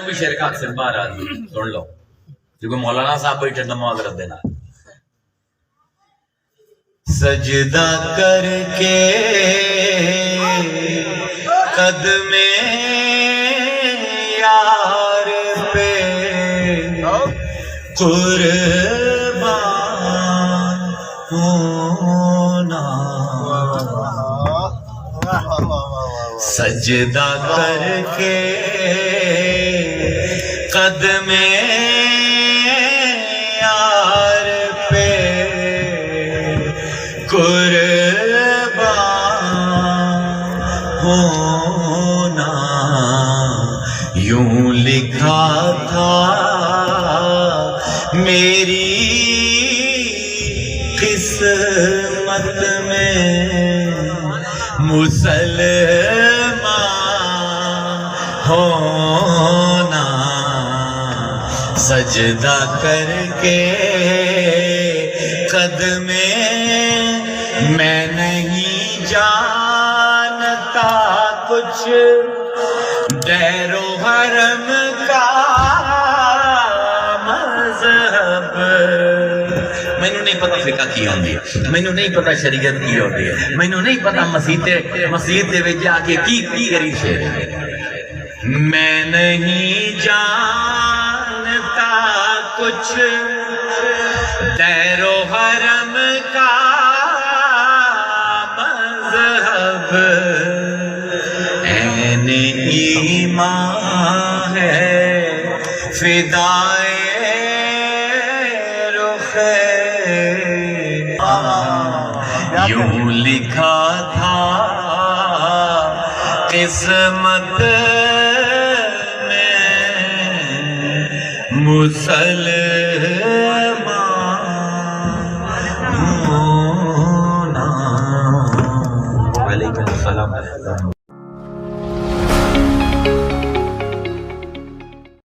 بھی شرکات سے باہر آدمی سن لو کیونکہ مولانا صاحب بیٹھے نماز رکھ دینا سجدہ کر کے قدم یار پہ قربان ہونا سجدہ کر کے قدم یار پہ قربان ہونا یوں لکھا تھا میری قسمت میں مسلمان ہونا سجدہ کر کے قدم میں نہیں جانتا کچھ دیر و حرم کا مذہب مینوں نہیں پتا فقہ کی ہوندی ہے مینوں نہیں پتا شریعت کی ہوندی ہے مینوں نہیں پتا مسجد دے وچ جا کے کی کری شے میں نہیں جانتا کچھ دیر و حرم کا مذہب عین ایمان ہے فدائے رخ یوں لکھا تھا قسمت میں مسلمان